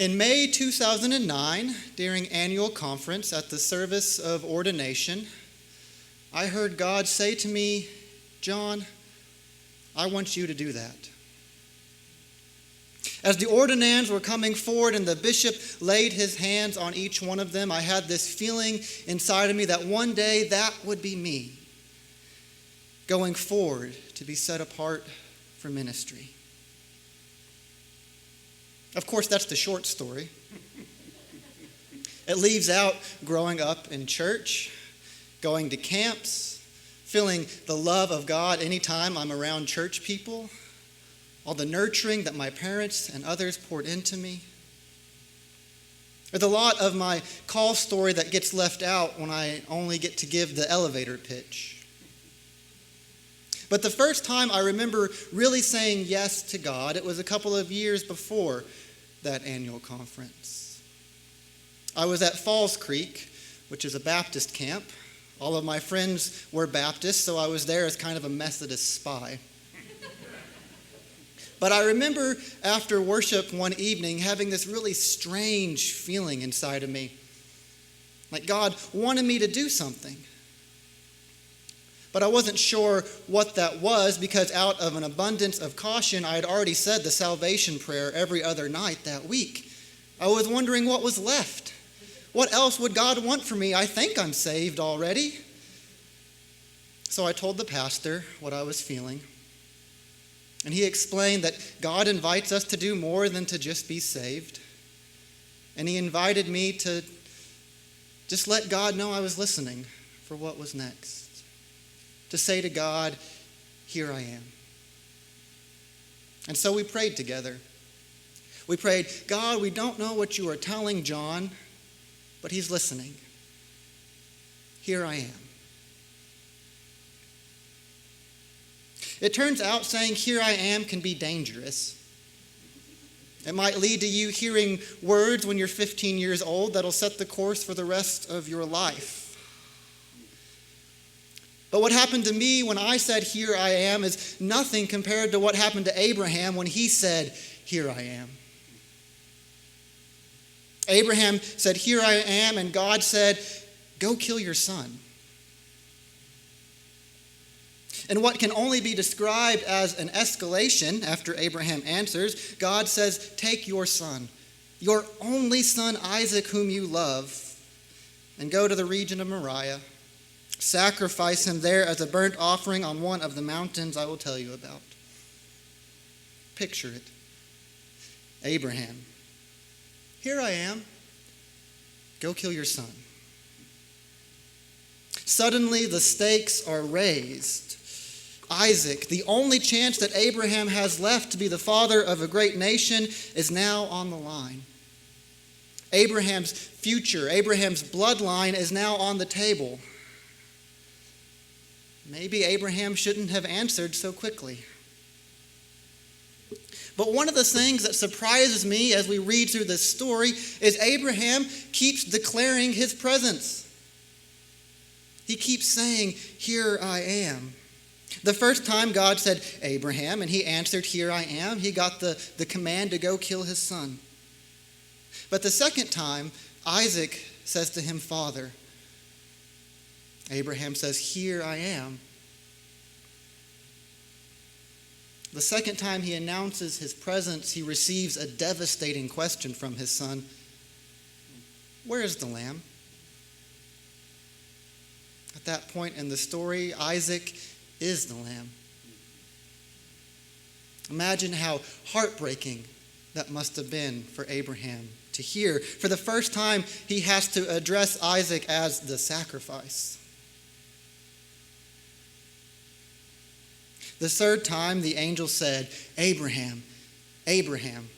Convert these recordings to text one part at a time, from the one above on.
In May 2009, during annual conference at the service of ordination, I heard God say to me, "John, I want you to do that." As the ordinands were coming forward and the bishop laid his hands on each one of them, I had this feeling inside of me that one day that would be me, going forward to be set apart for ministry. Of course, that's the short story. It leaves out growing up in church, going to camps, feeling the love of God anytime I'm around church people, all the nurturing that my parents and others poured into me. There's a lot of my call story that gets left out when I only get to give the elevator pitch. But the first time I remember really saying yes to God, it was a couple of years before that annual conference. I was at Falls Creek, which is a Baptist camp. All of my friends were Baptists, so I was there as kind of a Methodist spy. But I remember after worship one evening having this really strange feeling inside of me, like God wanted me to do something. But I wasn't sure what that was because out of an abundance of caution, I had already said the salvation prayer every other night that week. I was wondering what was left. What else would God want from me? I think I'm saved already. So I told the pastor what I was feeling. And he explained that God invites us to do more than to just be saved. And he invited me to just let God know I was listening for what was next. To say to God, "Here I am." And so we prayed together. We prayed, "God, we don't know what you are telling John, but he's listening. Here I am." It turns out saying "here I am" can be dangerous. It might lead to you hearing words when you're 15 years old that'll set the course for the rest of your life. But what happened to me when I said "here I am" is nothing compared to what happened to Abraham when he said "here I am." Abraham said "here I am," and God said, "Go kill your son." And what can only be described as an escalation after Abraham answers, God says, "Take your son, your only son Isaac whom you love, and go to the region of Moriah. Sacrifice him there as a burnt offering on one of the mountains I will tell you about." Picture it. Abraham, "Here I am. Go kill your son." Suddenly the stakes are raised. Isaac, the only chance that Abraham has left to be the father of a great nation, is now on the line. Abraham's future, Abraham's bloodline is now on the table. Maybe Abraham shouldn't have answered so quickly. But one of the things that surprises me as we read through this story is Abraham keeps declaring his presence. He keeps saying, "Here I am." The first time God said, "Abraham," and he answered, "Here I am," he got the command to go kill his son. But the second time, Isaac says to him, "Father." Abraham says, "Here I am." The second time he announces his presence, he receives a devastating question from his son. "Where is the lamb?" At that point in the story, Isaac is the lamb. Imagine how heartbreaking that must have been for Abraham to hear. For the first time, he has to address Isaac as the sacrifice. The third time, the angel said, "Abraham, Abraham."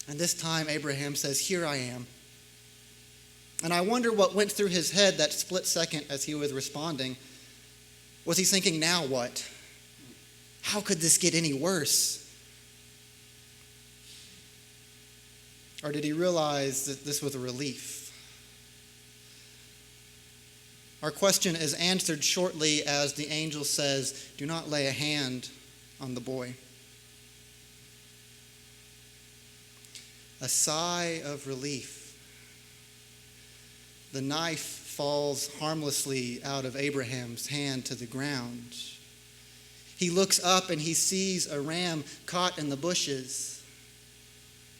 And this time, Abraham says, "Here I am." And I wonder what went through his head that split second as he was responding. Was he thinking, "Now what? How could this get any worse?" Or did he realize that this was a relief? Our question is answered shortly as the angel says, "Do not lay a hand on the boy." a sigh of relief. The knife falls harmlessly out of Abraham's hand to the ground. He looks up and he sees a ram caught in the bushes.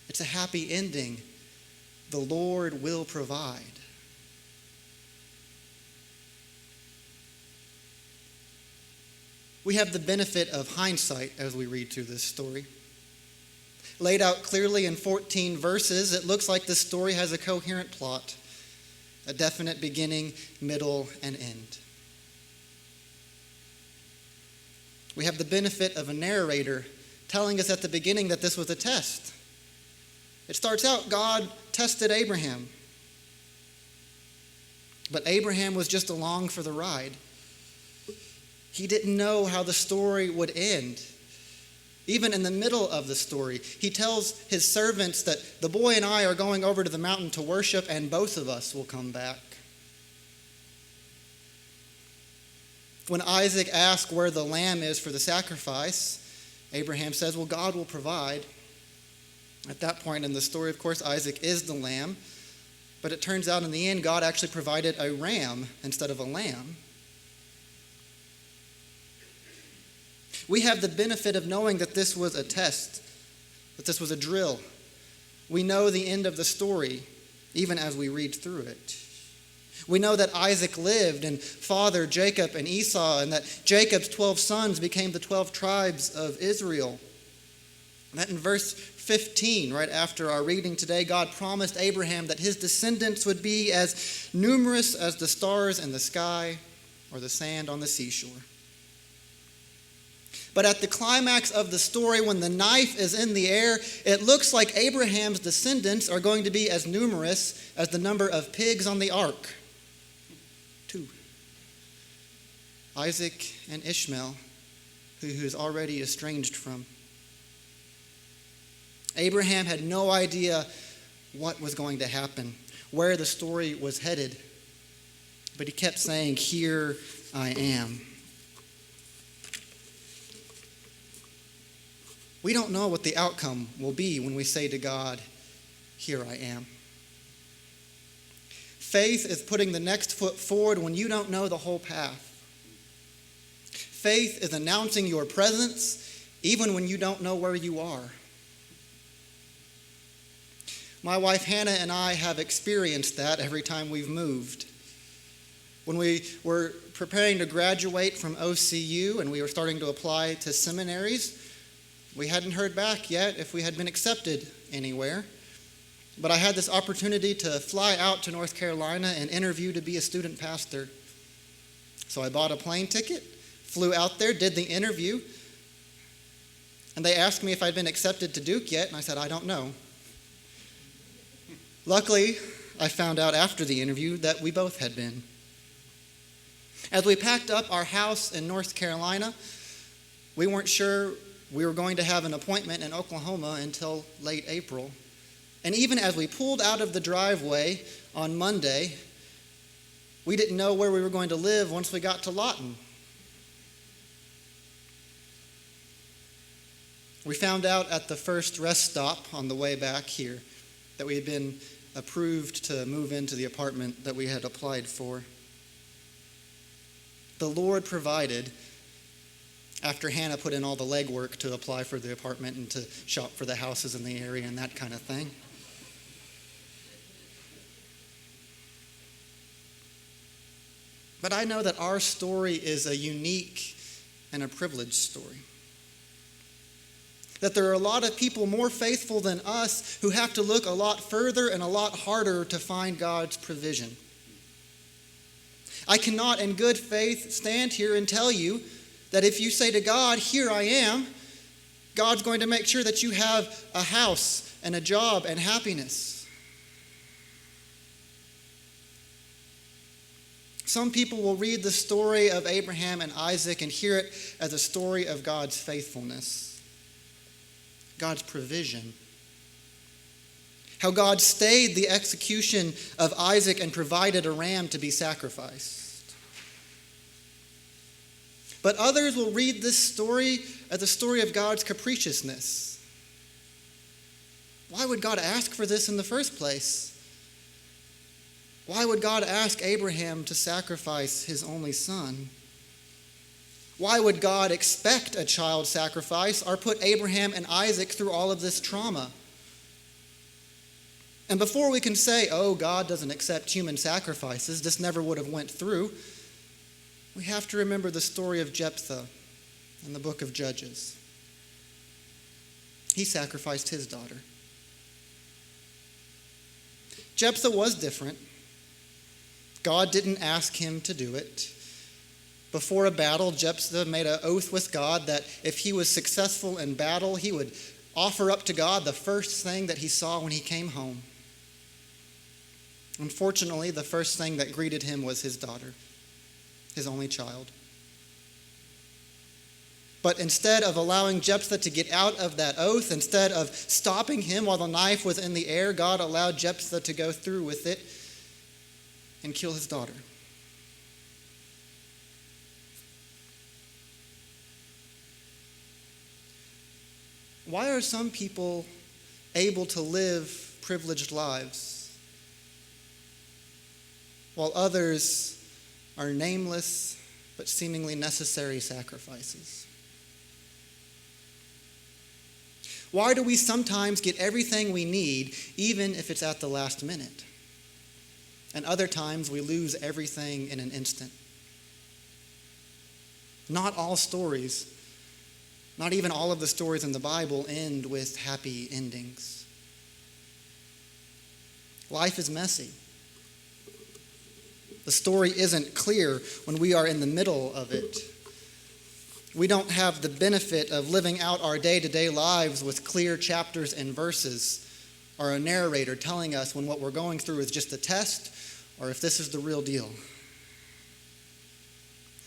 It's a happy ending. The Lord will provide. We have the benefit of hindsight as we read through this story. Laid out clearly in 14 verses, it looks like this story has a coherent plot, a definite beginning, middle, and end. We have the benefit of a narrator telling us at the beginning that this was a test. It starts out, God tested Abraham. But Abraham was just along for the ride. He didn't know how the story would end. Even in the middle of the story, he tells his servants that the boy and I are going over to the mountain to worship, and both of us will come back. When Isaac asks where the lamb is for the sacrifice, Abraham says, well, God will provide. At that point in the story, of course, Isaac is the lamb, but it turns out in the end, God actually provided a ram instead of a lamb. We have the benefit of knowing that this was a test, that this was a drill. We know the end of the story, even as we read through it. We know that Isaac lived and fathered Jacob and Esau, and that Jacob's 12 sons became the 12 tribes of Israel. And that in verse 15, right after our reading today, God promised Abraham that his descendants would be as numerous as the stars in the sky or the sand on the seashore. But at the climax of the story, when the knife is in the air, it looks like Abraham's descendants are going to be as numerous as the number of pigs on the ark. 2. Isaac and Ishmael, who he is already estranged from. Abraham had no idea what was going to happen, where the story was headed. But he kept saying, "Here I am." We don't know what the outcome will be when we say to God, "Here I am." Faith is putting the next foot forward when you don't know the whole path. Faith is announcing your presence even when you don't know where you are. My wife Hannah and I have experienced that every time we've moved. When we were preparing to graduate from OCU and we were starting to apply to seminaries, we hadn't heard back yet if we had been accepted anywhere. But I had this opportunity to fly out to North Carolina and interview to be a student pastor. So I bought a plane ticket, flew out there, did the interview, and they asked me if I'd been accepted to Duke yet, and I said, I don't know. Luckily, I found out after the interview that we both had been. As we packed up our house in North Carolina, we weren't sure we were going to have an appointment in Oklahoma until late April. And even as we pulled out of the driveway on Monday, we didn't know where we were going to live once we got to Lawton. We found out at the first rest stop on the way back here that we had been approved to move into the apartment that we had applied for. The Lord provided after Hannah put in all the legwork to apply for the apartment and to shop for the houses in the area and that kind of thing. But I know that our story is a unique and a privileged story. That there are a lot of people more faithful than us who have to look a lot further and a lot harder to find God's provision. I cannot in good faith stand here and tell you that if you say to God, "Here I am," God's going to make sure that you have a house and a job and happiness. Some people will read the story of Abraham and Isaac and hear it as a story of God's faithfulness, God's provision. How God stayed the execution of Isaac and provided a ram to be sacrificed. But others will read this story as a story of God's capriciousness. Why would God ask for this in the first place? Why would God ask Abraham to sacrifice his only son? Why would God expect a child sacrifice or put Abraham and Isaac through all of this trauma? And before we can say, oh, God doesn't accept human sacrifices, this never would have went through, we have to remember the story of Jephthah in the book of Judges. He sacrificed his daughter. Jephthah was different. God didn't ask him to do it. Before a battle, Jephthah made an oath with God that if he was successful in battle, he would offer up to God the first thing that he saw when he came home. Unfortunately, the first thing that greeted him was his daughter, his only child. But instead of allowing Jephthah to get out of that oath, instead of stopping him while the knife was in the air, God allowed Jephthah to go through with it and kill his daughter. Why are some people able to live privileged lives while others are nameless but seemingly necessary sacrifices? Why do we sometimes get everything we need, even if it's at the last minute? And other times we lose everything in an instant. Not all stories, not even all of the stories in the Bible, end with happy endings. Life is messy. The story isn't clear when we are in the middle of it. We don't have the benefit of living out our day-to-day lives with clear chapters and verses, or a narrator telling us when what we're going through is just a test or if this is the real deal.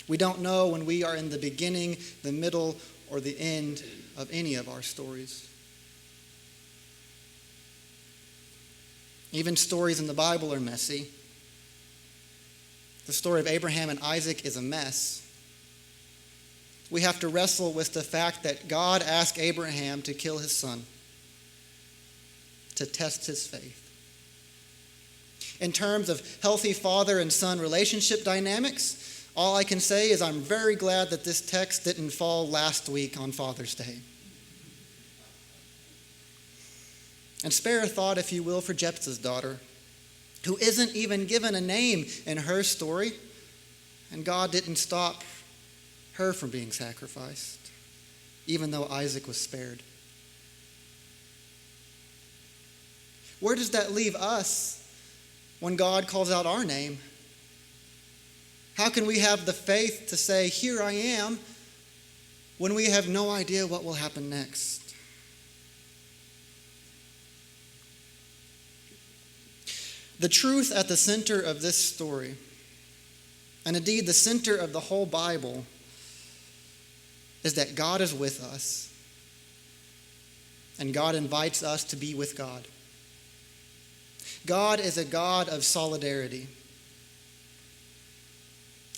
We don't know when we are in the beginning, the middle, or the end of any of our stories. Even stories in the Bible are messy. The story of Abraham and Isaac is a mess. We have to wrestle with the fact that God asked Abraham to kill his son, to test his faith. In terms of healthy father and son relationship dynamics, all I can say is I'm very glad that this text didn't fall last week on Father's Day. And spare a thought, if you will, for Jephthah's daughter, who isn't even given a name in her story, and God didn't stop her from being sacrificed, even though Isaac was spared. Where does that leave us when God calls out our name? How can we have the faith to say, "Here I am," when we have no idea what will happen next? The truth at the center of this story, and indeed the center of the whole Bible, is that God is with us, and God invites us to be with God. God is a God of solidarity.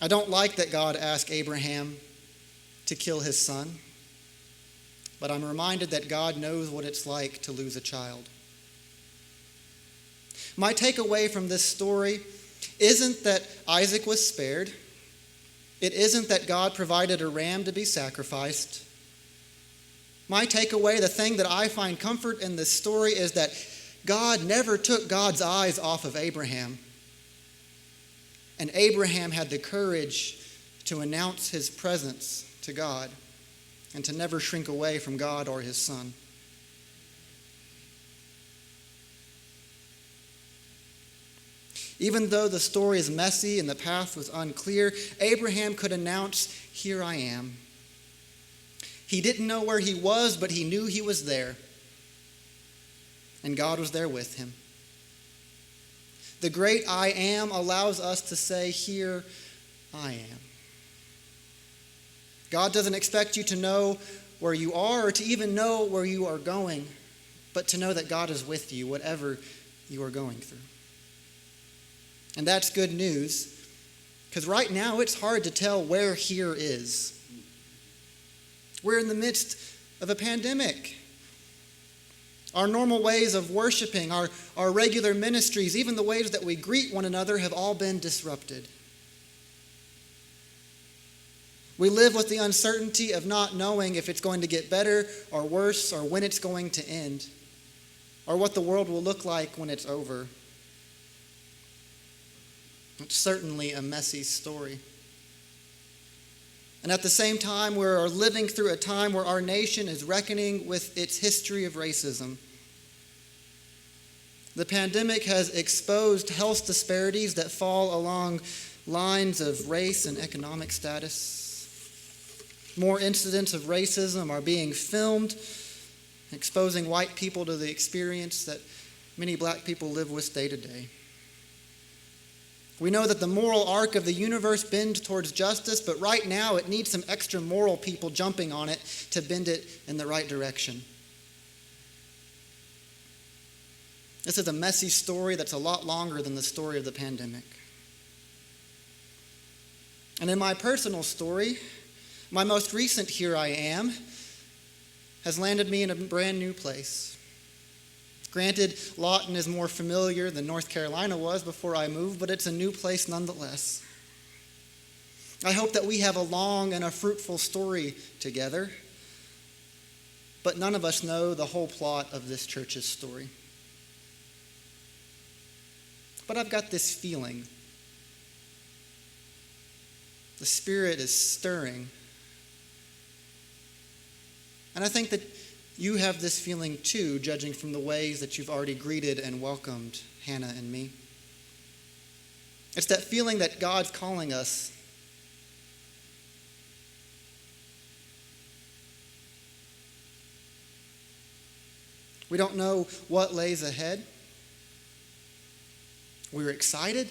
I don't like that God asked Abraham to kill his son, but I'm reminded that God knows what it's like to lose a child. My takeaway from this story isn't that Isaac was spared. It isn't that God provided a ram to be sacrificed. My takeaway, the thing that I find comfort in this story, is that God never took God's eyes off of Abraham. And Abraham had the courage to announce his presence to God and to never shrink away from God or his son. Even though the story is messy and the path was unclear, Abraham could announce, "Here I am." He didn't know where he was, but he knew he was there. And God was there with him. The great I am allows us to say, "Here I am." God doesn't expect you to know where you are or to even know where you are going, but to know that God is with you, whatever you are going through. And that's good news, because right now it's hard to tell where here is. We're in the midst of a pandemic. Our normal ways of worshiping, our regular ministries, even the ways that we greet one another have all been disrupted. We live with the uncertainty of not knowing if it's going to get better or worse, or when it's going to end, or what the world will look like when it's over. It's certainly a messy story. And at the same time, we're living through a time where our nation is reckoning with its history of racism. The pandemic has exposed health disparities that fall along lines of race and economic status. More incidents of racism are being filmed, exposing white people to the experience that many black people live with day to day. We know that the moral arc of the universe bends towards justice, but right now it needs some extra moral people jumping on it to bend it in the right direction. This is a messy story that's a lot longer than the story of the pandemic. And in my personal story, my most recent "Here I Am" has landed me in a brand new place. Granted, Lawton is more familiar than North Carolina was before I moved, but it's a new place nonetheless. I hope that we have a long and a fruitful story together, but none of us know the whole plot of this church's story. But I've got this feeling. The Spirit is stirring. And I think that you have this feeling too, judging from the ways that you've already greeted and welcomed Hannah and me. It's that feeling that God's calling us. We don't know what lays ahead. We're excited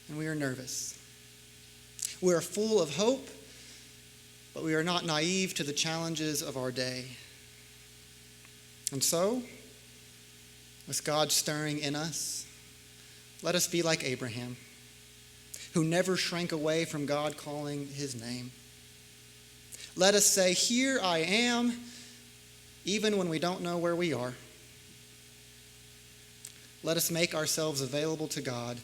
and we are nervous. We are full of hope, but we are not naive to the challenges of our day. And so, with God stirring in us, let us be like Abraham, who never shrank away from God calling his name. Let us say, "Here I am," even when we don't know where we are. Let us make ourselves available to God,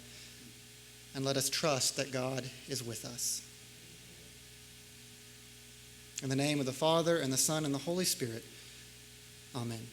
and let us trust that God is with us. In the name of the Father, and the Son, and the Holy Spirit. Amen.